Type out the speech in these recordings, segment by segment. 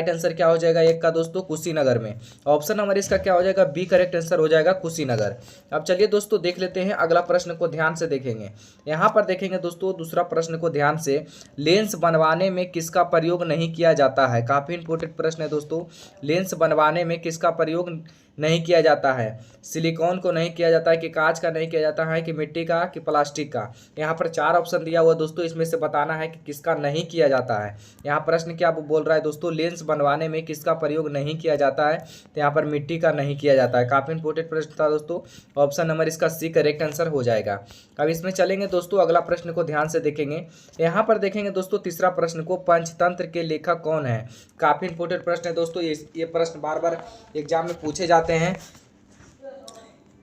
Right answer क्या हो जाएगा एक का दोस्तों कुशीनगर में। ऑप्शन नंबर इसका क्या हो जाएगा बी करेक्ट आंसर हो जाएगा कुशीनगर। अब चलिए दोस्तों देख लेते हैं अगला प्रश्न को ध्यान से देखेंगे। यहाँ पर देखेंगे दोस्तों दूसरा प्रश्न को ध्यान से, लेंस बनवाने में किसका प्रयोग नहीं किया जाता है। काफी इंपोर्टेंट प्रश्न है दोस्तों, लेंस बनवाने में किसका प्रयोग नहीं किया जाता है। सिलिकॉन को नहीं किया जाता है कि कांच का नहीं किया जाता है कि मिट्टी का कि प्लास्टिक का। यहाँ पर 4 ऑप्शन दिया हुआ दोस्तों, इसमें से बताना है कि किसका नहीं किया जाता है। यहाँ प्रश्न क्या बोल रहा है दोस्तों, लेंस बनवाने में किसका प्रयोग नहीं किया जाता है, तो यहाँ पर मिट्टी का नहीं किया जाता है। काफी इंपोर्टेंट प्रश्न था दोस्तों, ऑप्शन नंबर इसका सी करेक्ट आंसर हो जाएगा। अब इसमें चलेंगे दोस्तों अगला प्रश्न को ध्यान से देखेंगे। यहाँ पर देखेंगे दोस्तों तीसरा प्रश्न को, पंचतंत्र के लेखक कौन है। काफी इंपोर्टेंट प्रश्न है दोस्तों, ये प्रश्न बार बार एग्जाम में पूछे जाते हैं।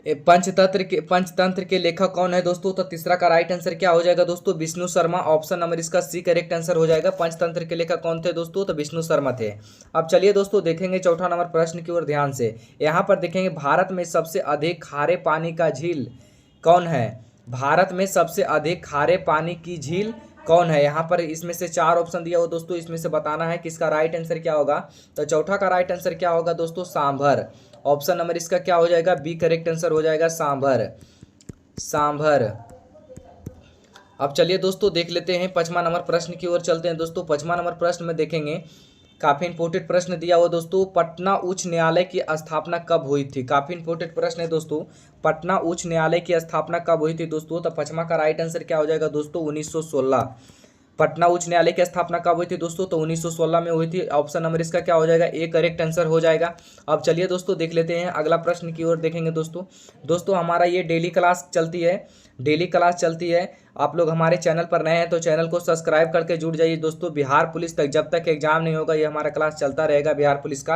पंचतंत्र के लेखक कौन है दोस्तों, तो तीसरा का राइट आंसर क्या हो जाएगा दोस्तों विष्णु शर्मा। ऑप्शन नंबर इसका सी करेक्ट आंसर हो जाएगा। पंचतंत्र के लेखक कौन थे दोस्तों, तो विष्णु शर्मा थे। अब चलिए दोस्तों देखेंगे चौथा नंबर प्रश्न की ओर ध्यान से। यहाँ पर देखेंगे भारत में सबसे अधिक खारे पानी का झील कौन है। भारत में सबसे अधिक खारे पानी की झील कौन है। यहाँ पर इसमें से 4 ऑप्शन दिया हो दोस्तों, इसमें से बताना है कि इसका राइट आंसर क्या होगा। तो चौथा का राइट आंसर क्या होगा दोस्तों, सांभर। ऑप्शन नंबर इसका क्या हो जाएगा बी करेक्ट आंसर हो जाएगा सांभर। सांभर। अब चलिए दोस्तों देख लेते हैं 5वां नंबर प्रश्न की ओर चलते हैं दोस्तों। 5वां नंबर प्रश्न में देखेंगे, काफी इंपोर्टेंट प्रश्न दिया हुआ दोस्तों, पटना उच्च न्यायालय की स्थापना कब हुई थी। काफी इंपोर्टेंट प्रश्न है दोस्तों, पटना उच्च न्यायालय की स्थापना कब हुई थी दोस्तों, तो 5वां का राइट आंसर क्या हो जाएगा दोस्तों 1916। पटना उच्च न्यायालय की स्थापना कब हुई थी दोस्तों, तो 1916 में हुई थी। ऑप्शन नंबर इसका क्या हो जाएगा ए करेक्ट आंसर हो जाएगा। अब चलिए दोस्तों देख लेते हैं अगला प्रश्न की ओर देखेंगे दोस्तों हमारा ये डेली क्लास चलती है। आप लोग हमारे चैनल पर नए हैं तो चैनल को सब्सक्राइब करके जुड़ जाइए दोस्तों। बिहार पुलिस तक जब तक एग्जाम नहीं होगा ये हमारा क्लास चलता रहेगा बिहार पुलिस का।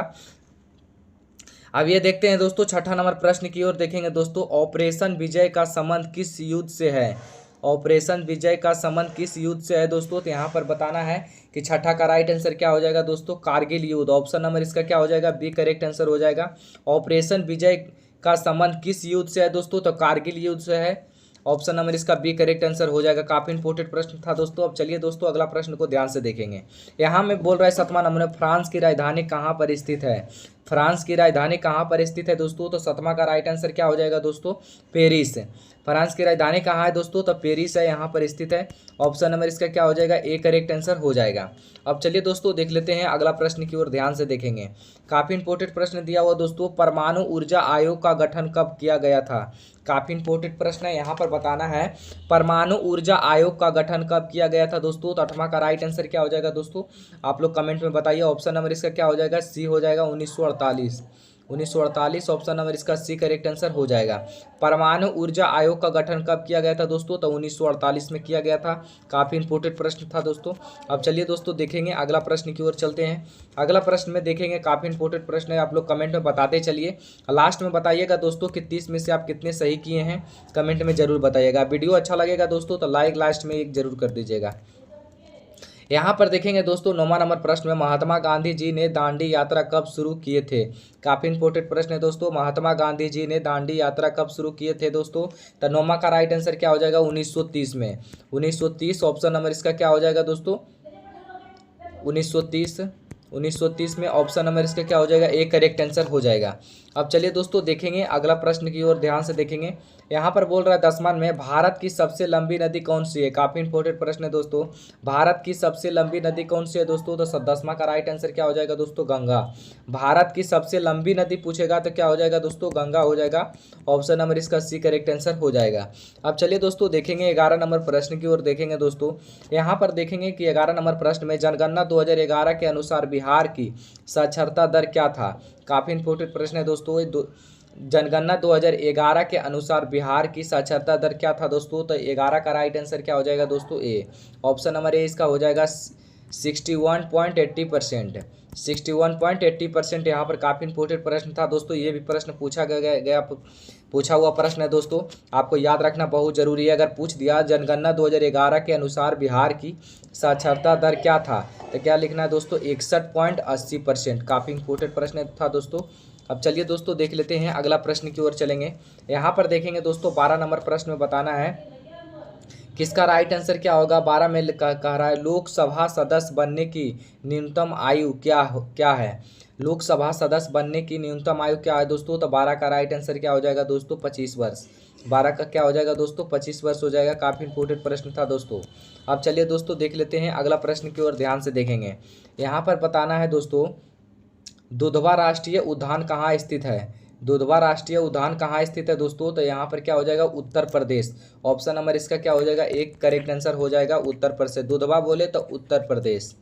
अब ये देखते हैं दोस्तों 6ठा नंबर प्रश्न की ओर देखेंगे दोस्तों, ऑपरेशन विजय का संबंध किस युद्ध से है। ऑपरेशन विजय का संबंध किस युद्ध से है दोस्तों, तो यहाँ पर बताना है कि 6ठा का राइट आंसर क्या हो जाएगा दोस्तों कारगिल युद्ध। ऑप्शन नंबर इसका क्या हो जाएगा बी करेक्ट आंसर हो जाएगा। ऑपरेशन विजय का संबंध किस युद्ध से है दोस्तों, तो कारगिल युद्ध से है। ऑप्शन नंबर इसका बी करेक्ट आंसर हो जाएगा। काफी इंपोर्टेंट प्रश्न था दोस्तों। अब चलिए दोस्तों अगला प्रश्न को ध्यान से देखेंगे। यहाँ में बोल रहा है 7वां नंबर में, फ्रांस की राजधानी कहाँ पर स्थित है। फ्रांस की राजधानी कहाँ पर स्थित है दोस्तों, तो 7वां का राइट आंसर क्या हो जाएगा दोस्तों पेरिस। फ्रांस की राजधानी कहाँ है दोस्तों, तो पेरिस है, यहाँ पर स्थित है। ऑप्शन नंबर इसका क्या हो जाएगा ए करेक्ट आंसर हो जाएगा। अब चलिए दोस्तों देख लेते हैं अगला प्रश्न की ओर ध्यान से देखेंगे। काफी इंपोर्टेंट प्रश्न दिया हुआ दोस्तों, परमाणु ऊर्जा आयोग का गठन कब किया गया था। काफी इंपोर्टेंट प्रश्न है, यहाँ पर बताना है परमाणु ऊर्जा आयोग का गठन कब किया गया था दोस्तों, तो 8वां का राइट आंसर क्या हो जाएगा दोस्तों आप लोग कमेंट में बताइए। ऑप्शन नंबर इसका क्या हो जाएगा सी हो जाएगा 1948। 1948 ऑप्शन नंबर इसका सी करेक्ट आंसर हो जाएगा। परमाणु ऊर्जा आयोग का गठन कब किया गया था दोस्तों, तो 1948 में किया गया था। काफी इंपोर्टेंट प्रश्न था दोस्तों। अब चलिए दोस्तों देखेंगे अगला प्रश्न की ओर चलते हैं। अगला प्रश्न में देखेंगे, काफी इंपोर्टेंट प्रश्न है, आप लोग कमेंट में बताते चलिए। लास्ट में बताइएगा दोस्तों कि 30 में से आप कितने सही किए हैं, कमेंट में जरूर बताइएगा। वीडियो अच्छा लगेगा दोस्तों तो लाइक लास्ट में एक जरूर कर दीजिएगा। यहाँ पर देखेंगे दोस्तों 9वां नंबर प्रश्न में, महात्मा गांधी जी ने दांडी यात्रा कब शुरू किए थे। काफी इंपोर्टेंट प्रश्न है दोस्तों, महात्मा गांधी जी ने दांडी यात्रा कब शुरू किए थे दोस्तों, तो 9वां का राइट आंसर क्या हो जाएगा 1930 में। 1930 ऑप्शन नंबर इसका क्या हो जाएगा दोस्तों 1930 में ऑप्शन नंबर इसका क्या हो जाएगा ए करेक्ट आंसर हो जाएगा। अब चलिए दोस्तों देखेंगे अगला प्रश्न की ओर ध्यान से देखेंगे। यहाँ पर बोल रहा है 10वां में, भारत की सबसे लंबी नदी कौन सी है। काफी इंपोर्टेंट प्रश्न है दोस्तों, भारत की सबसे लंबी नदी कौन सी है दोस्तों, तो 10वां का राइट आंसर क्या हो जाएगा दोस्तों गंगा। भारत की सबसे लंबी नदी पूछेगा तो क्या हो जाएगा दोस्तों गंगा हो जाएगा। ऑप्शन नंबर इसका सी करेक्ट आंसर हो जाएगा। अब चलिए दोस्तों देखेंगे 11 नंबर प्रश्न की ओर देखेंगे दोस्तों। यहाँ पर देखेंगे कि 11 नंबर प्रश्न में, जनगणना 2011 के अनुसार बिहार की साक्षरता दर क्या था। काफी इंपोर्टेंट प्रश्न है दोस्तों, जनगणना 2011 के अनुसार बिहार की साक्षरता दर क्या था दोस्तों, तो 11 का राइट आंसर क्या हो जाएगा दोस्तों ए। ऑप्शन नंबर ए इसका हो जाएगा 61.80%। 61.80% यहाँ पर काफ़ी इंपोर्टेंट प्रश्न था दोस्तों। ये भी प्रश्न पूछा हुआ प्रश्न है दोस्तों, आपको याद रखना बहुत जरूरी है। अगर पूछ दिया जनगणना 2011 के अनुसार बिहार की साक्षरता दर क्या था, तो क्या लिखना है दोस्तों 61.80%। काफ़ी इंपोर्टेंट प्रश्न था दोस्तों। अब चलिए दोस्तों देख लेते हैं अगला प्रश्न की ओर चलेंगे। यहाँ पर देखेंगे दोस्तों 12 नंबर प्रश्न में बताना है किसका राइट आंसर क्या होगा? 12 में कह रहा है लोकसभा सदस्य बनने की न्यूनतम आयु क्या है? लोकसभा सदस्य बनने की न्यूनतम आयु क्या है दोस्तों? तो 12 का राइट आंसर क्या हो जाएगा दोस्तों? 25 वर्ष। 12 का क्या हो जाएगा दोस्तों? 25 वर्ष हो जाएगा। काफ़ी इंपोर्टेंट प्रश्न था दोस्तों। अब चलिए दोस्तों देख लेते हैं अगला प्रश्न की ओर ध्यान से देखेंगे। यहाँ पर बताना है दोस्तों, दुधवा राष्ट्रीय उद्यान कहाँ स्थित है? दुधवा राष्ट्रीय उद्यान कहाँ स्थित है दोस्तों? तो यहाँ पर क्या हो जाएगा? उत्तर प्रदेश। ऑप्शन नंबर इसका क्या हो जाएगा? एक करेक्ट आंसर हो जाएगा उत्तर प्रदेश। दुधवा बोले तो उत्तर प्रदेश,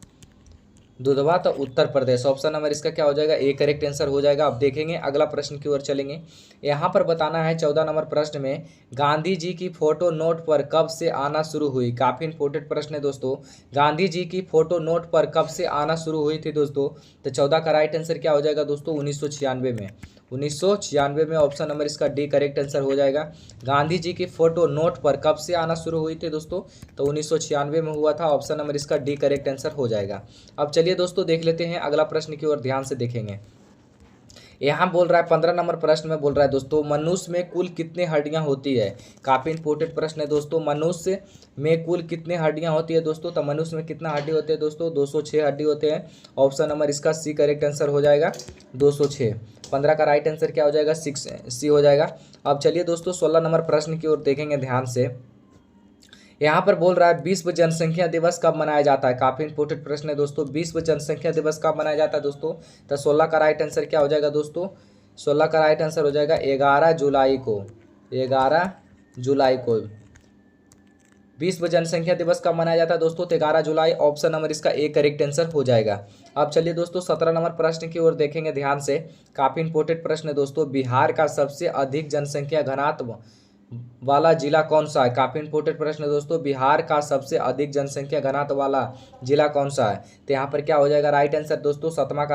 दुधवा तो उत्तर प्रदेश। ऑप्शन नंबर इसका क्या हो जाएगा? एक करेक्ट आंसर हो जाएगा। अब देखेंगे अगला प्रश्न की ओर चलेंगे। यहाँ पर बताना है 14 नंबर प्रश्न में, गांधी जी की फोटो नोट पर कब से आना शुरू हुई? काफ़ी इंपोर्टेंट प्रश्न है दोस्तों। गांधी जी की फोटो नोट पर कब से आना शुरू हुई थी दोस्तों? तो 14 का राइट आंसर क्या हो जाएगा दोस्तों? 1996 में। 1996 में ऑप्शन नंबर इसका डी करेक्ट आंसर हो जाएगा। गांधी जी की फोटो नोट पर कब से आना शुरू हुई थी दोस्तों? तो 1996 में हुआ था। ऑप्शन नंबर इसका डी करेक्ट आंसर हो जाएगा। अब चलिए दोस्तों देख लेते हैं अगला प्रश्न की ओर ध्यान से देखेंगे। यहाँ बोल रहा है 15 नंबर प्रश्न में बोल रहा है दोस्तों, मनुष्य में कुल कितने हड्डियाँ होती है? काफ़ी इंपोर्टेंट प्रश्न है दोस्तों। मनुष्य में कुल कितने हड्डियाँ होती है दोस्तों? तो मनुष्य में कितना हड्डी होते हैं दोस्तों? 206 हड्डी होते हैं। ऑप्शन नंबर इसका सी करेक्ट आंसर हो जाएगा 206। 15 का राइट आंसर क्या हो जाएगा? 6 सी हो जाएगा। अब चलिए दोस्तों 16 नंबर प्रश्न की ओर देखेंगे ध्यान से। यहाँ पर बोल रहा है विश्व जनसंख्या दिवस कब मनाया जाता है? काफ़ी इंपोर्टेंट प्रश्न है दोस्तों। विश्व जनसंख्या दिवस कब मनाया जाता है दोस्तों? तो 16 का राइट आंसर क्या हो जाएगा दोस्तों? 16 का राइट आंसर हो जाएगा 11 जुलाई को। 11 जुलाई को विश्व जनसंख्या दिवस कब मनाया जाता है दोस्तों? तो 11 जुलाई। ऑप्शन नंबर इसका एक करेक्ट आंसर हो जाएगा। अब चलिए दोस्तों 17 नंबर प्रश्न की ओर देखेंगे ध्यान से। काफ़ी इंपोर्टेंट प्रश्न है दोस्तों। बिहार का सबसे अधिक जनसंख्या घनत्व वाला जिला कौन सा है? काफ़ी इंपोर्टेंट प्रश्न है दोस्तों। बिहार का सबसे अधिक जनसंख्या घनत्व वाला जिला कौन सा है? तो यहाँ पर क्या हो जाएगा राइट आंसर दोस्तों? 17वां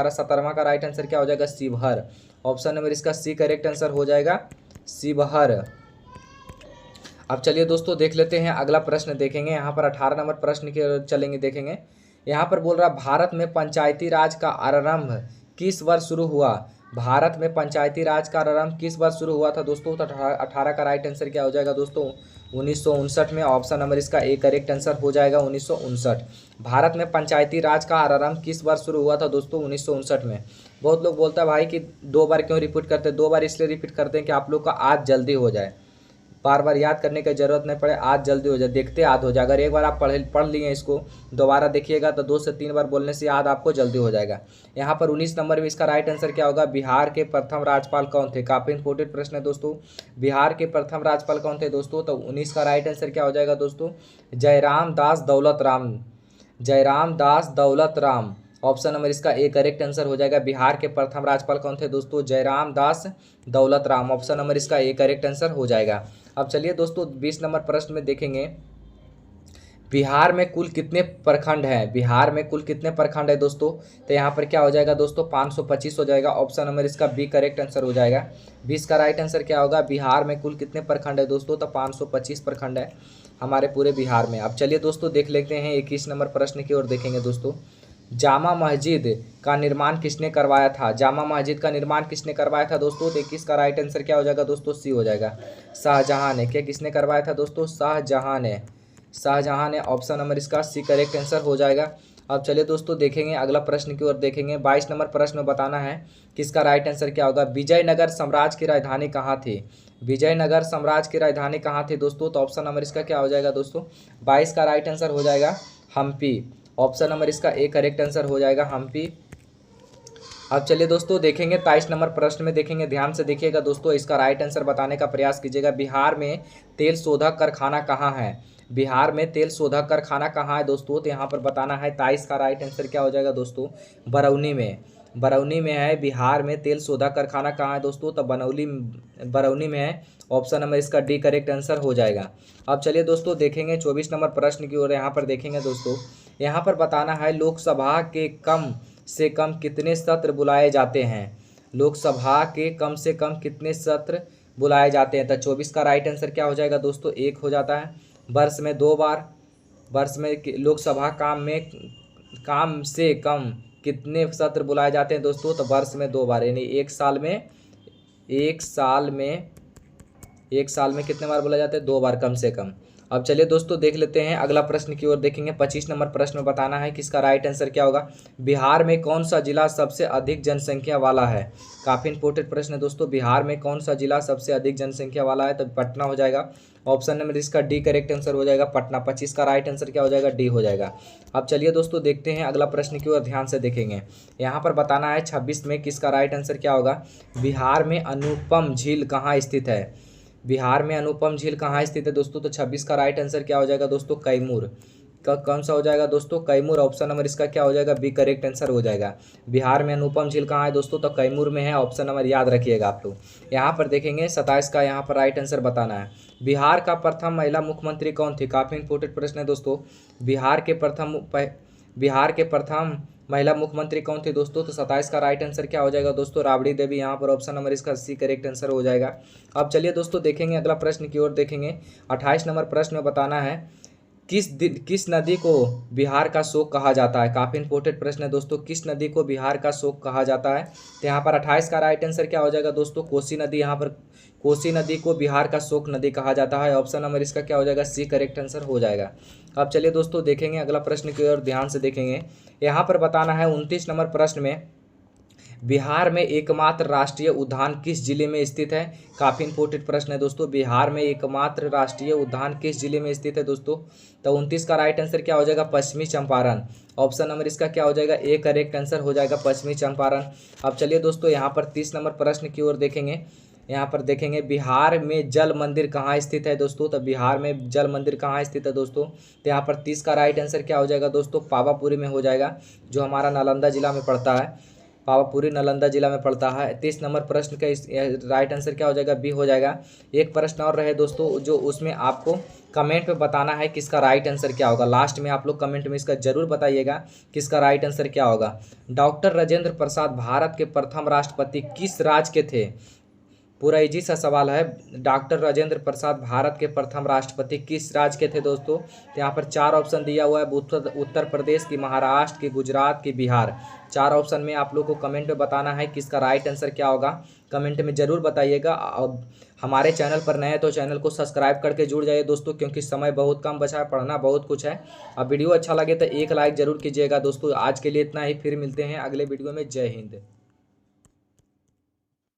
का राइट आंसर क्या हो जाएगा? शिवहर। ऑप्शन नंबर इसका सी करेक्ट आंसर हो जाएगा शिवहर। अब चलिए दोस्तों देख लेते हैं अगला प्रश्न देखेंगे। यहाँ पर 18 नंबर प्रश्न की ओर चलेंगे देखेंगे। यहाँ पर बोल रहा भारत में पंचायती राज का आरंभ किस वर्ष शुरू हुआ? भारत में पंचायती राज का आरंभ किस वर्ष शुरू हुआ था दोस्तों? तो 18 का राइट आंसर क्या हो जाएगा दोस्तों? 1959 में। ऑप्शन नंबर इसका एक करेक्ट आंसर हो जाएगा 1959। भारत में पंचायती राज का आरंभ किस वर्ष शुरू हुआ था दोस्तों? 1959 में। बहुत लोग बोलता है भाई कि 2 बार क्यों रिपीट करते हैं? 2 बार इसलिए रिपीट करते हैं कि आप लोग का आज जल्दी हो जाए, बार बार याद करने की जरूरत नहीं पड़े, आज जल्दी हो जाए, देखते याद हो जाए। अगर एक बार आप पढ़ लिए इसको, दोबारा देखिएगा तो 2 से 3 बार बोलने से याद आपको जल्दी हो जाएगा। यहाँ पर 19 नंबर में इसका राइट आंसर क्या होगा? बिहार के प्रथम राज्यपाल कौन थे? काफ़ी इंपोर्टेंट प्रश्न है दोस्तों। बिहार के प्रथम राज्यपाल कौन थे दोस्तों? तो 19 का राइट आंसर क्या हो जाएगा दोस्तों? जयराम दास दौलत राम। जयराम दास दौलत राम। ऑप्शन नंबर इसका एक करेक्ट आंसर हो जाएगा। बिहार के प्रथम राज्यपाल कौन थे दोस्तों? जयराम दास दौलत राम। ऑप्शन नंबर इसका एक करेक्ट आंसर हो जाएगा। अब चलिए दोस्तों 20 नंबर प्रश्न में देखेंगे, बिहार में कुल कितने प्रखंड हैं? बिहार में कुल कितने प्रखंड है दोस्तों? तो यहाँ पर क्या हो जाएगा दोस्तों? 525 हो जाएगा। ऑप्शन नंबर इसका बी करेक्ट आंसर हो जाएगा। 20 का राइट आंसर क्या होगा? बिहार में कुल कितने प्रखंड है दोस्तों? तो 525 प्रखंड है हमारे पूरे बिहार में। अब चलिए दोस्तों देख लेते हैं 21 नंबर प्रश्न की ओर देखेंगे दोस्तों। जामा मस्जिद का निर्माण किसने करवाया था? जामा मस्जिद का निर्माण किसने करवाया था दोस्तों? तो 21 का राइट आंसर क्या हो जाएगा दोस्तों? सी हो जाएगा शाहजहां ने। क्या किसने करवाया था दोस्तों? शाहजहां ने। शाहजहां ने। ऑप्शन नंबर इसका सी करेक्ट आंसर हो जाएगा। अब चलिए दोस्तों देखेंगे अगला प्रश्न की ओर देखेंगे। 22 नंबर प्रश्न में बताना है किसका राइट आंसर क्या होगा? विजयनगर साम्राज्य की राजधानी कहाँ थी? विजयनगर साम्राज्य की राजधानी कहाँ थी दोस्तों? तो ऑप्शन नंबर इसका क्या हो जाएगा दोस्तों? 22 का राइट आंसर हो जाएगा हम्पी। ऑप्शन नंबर इसका एक करेक्ट आंसर हो जाएगा हम्पी। अब चलिए दोस्तों देखेंगे 23 नंबर प्रश्न में देखेंगे, ध्यान से देखिएगा दोस्तों, इसका राइट आंसर बताने का प्रयास कीजिएगा। बिहार में तेल शोधक कारखाना कहाँ है? बिहार में तेल शोधक कारखाना कहाँ है दोस्तों? तो यहाँ पर बताना है 23 का राइट आंसर क्या हो जाएगा दोस्तों? बरौनी में। बरौनी में है बिहार में तेल शोधक कारखाना कहाँ है दोस्तों? तो बरौनी में है। ऑप्शन नंबर इसका डी करेक्ट आंसर हो जाएगा। अब चलिए दोस्तों देखेंगे 24 नंबर प्रश्न की ओर। यहाँ पर देखेंगे दोस्तों, यहाँ पर बताना है लोकसभा के कम से कम कितने सत्र बुलाए जाते हैं? लोकसभा के कम से कम कितने सत्र बुलाए जाते हैं? तो 24 का राइट आंसर क्या हो जाएगा दोस्तों? 1 हो जाता है। वर्ष में 2 बार। वर्ष में लोकसभा काम से कम कितने सत्र बुलाए जाते हैं दोस्तों? तो वर्ष में 2 बार, यानी एक साल में कितने बार बुलाए जाते हैं? 2 बार कम से कम। अब चलिए दोस्तों देख लेते हैं अगला प्रश्न की ओर देखेंगे। 25 नंबर प्रश्न में बताना है कि इसका राइट आंसर क्या होगा। बिहार में कौन सा जिला सबसे अधिक जनसंख्या वाला है। काफ़ी इंपॉर्टेंट प्रश्न है दोस्तों। बिहार में कौन सा जिला सबसे अधिक जनसंख्या वाला है, तो पटना हो जाएगा। ऑप्शन नंबर इसका डी करेक्ट आंसर हो जाएगा, पटना। 25 का राइट आंसर क्या हो जाएगा, डी हो जाएगा। अब चलिए दोस्तों देखते हैं अगला प्रश्न की ओर ध्यान से देखेंगे। यहाँ पर बताना है 26 में किसका राइट आंसर क्या होगा। बिहार में अनुपम झील कहाँ स्थित है। बिहार में अनुपम झील कहाँ स्थित है दोस्तों, तो 26 का राइट आंसर क्या हो जाएगा दोस्तों, कैमूर। कौन सा हो जाएगा दोस्तों, कैमूर। ऑप्शन नंबर इसका क्या हो जाएगा, बी करेक्ट आंसर हो जाएगा। बिहार में अनुपम झील कहाँ है दोस्तों, तो कैमूर में है। ऑप्शन नंबर याद रखिएगा आप लोग। यहाँ पर देखेंगे 27 का यहाँ पर राइट आंसर बताना है। बिहार का प्रथम महिला मुख्यमंत्री कौन थी। काफ़ी इंपॉर्टेंट प्रश्न है दोस्तों। बिहार के प्रथम महिला मुख्यमंत्री कौन थी दोस्तों, तो 27 का राइट आंसर क्या हो जाएगा दोस्तों, राबड़ी देवी। यहाँ पर ऑप्शन नंबर इसका सी करेक्ट आंसर हो जाएगा। अब चलिए दोस्तों देखेंगे अगला प्रश्न की ओर देखेंगे। 28 नंबर प्रश्न में बताना है किस नदी को बिहार का शोक कहा जाता है। काफ़ी इंपॉर्टेंट प्रश्न है दोस्तों। किस नदी को बिहार का शोक कहा जाता है, तो यहाँ पर 28 का राइट आंसर क्या हो जाएगा दोस्तों, कोसी नदी। यहाँ पर कोसी नदी को बिहार का शोक नदी कहा जाता है। ऑप्शन नंबर इसका क्या हो जाएगा, सी करेक्ट आंसर हो जाएगा। अब चलिए दोस्तों देखेंगे अगला प्रश्न की ओर ध्यान से देखेंगे। यहाँ पर बताना है 29 नंबर प्रश्न में बिहार में एकमात्र राष्ट्रीय उद्यान किस जिले में स्थित है। काफ़ी इंपॉर्टेंट प्रश्न है दोस्तों। बिहार में एकमात्र राष्ट्रीय उद्यान किस जिले में स्थित है दोस्तों, तो 29 का राइट आंसर क्या हो जाएगा, पश्चिमी चंपारण। ऑप्शन नंबर इसका क्या हो जाएगा, ए करेक्ट आंसर हो जाएगा, पश्चिमी चंपारण। अब चलिए दोस्तों यहाँ पर 30 नंबर प्रश्न की ओर देखेंगे। यहाँ पर देखेंगे बिहार में जल मंदिर कहाँ स्थित है दोस्तों, तो बिहार में जल मंदिर कहाँ स्थित है दोस्तों, तो यहाँ पर 30 का राइट आंसर क्या हो जाएगा दोस्तों, पावापुरी में हो जाएगा, जो हमारा नालंदा जिला में पड़ता है। पावापुरी नालंदा जिला में पड़ता है। 30 नंबर प्रश्न का इस राइट आंसर क्या हो जाएगा, बी हो जाएगा। एक प्रश्न और रहे दोस्तों, जो उसमें आपको कमेंट में बताना है किसका राइट आंसर क्या होगा। लास्ट में आप लोग कमेंट में इसका जरूर बताइएगा किसका राइट आंसर क्या होगा। डॉक्टर राजेंद्र प्रसाद भारत के प्रथम राष्ट्रपति किस राज्य के थे। पूरा इजी सा सवाल है। डॉक्टर राजेंद्र प्रसाद भारत के प्रथम राष्ट्रपति किस राज्य के थे दोस्तों, तो यहाँ पर 4 ऑप्शन दिया हुआ है। उत्तर प्रदेश की, महाराष्ट्र की, गुजरात की, बिहार। 4 ऑप्शन में आप लोग को कमेंट में बताना है किसका राइट आंसर क्या होगा। कमेंट में ज़रूर बताइएगा। अब हमारे चैनल पर नए हैं तो चैनल को सब्सक्राइब करके जुड़ जाइए दोस्तों, क्योंकि समय बहुत कम बचा है, पढ़ना बहुत कुछ है। अब वीडियो अच्छा लगे तो एक लाइक ज़रूर कीजिएगा दोस्तों। आज के लिए इतना ही, फिर मिलते हैं अगले वीडियो में। जय हिंद।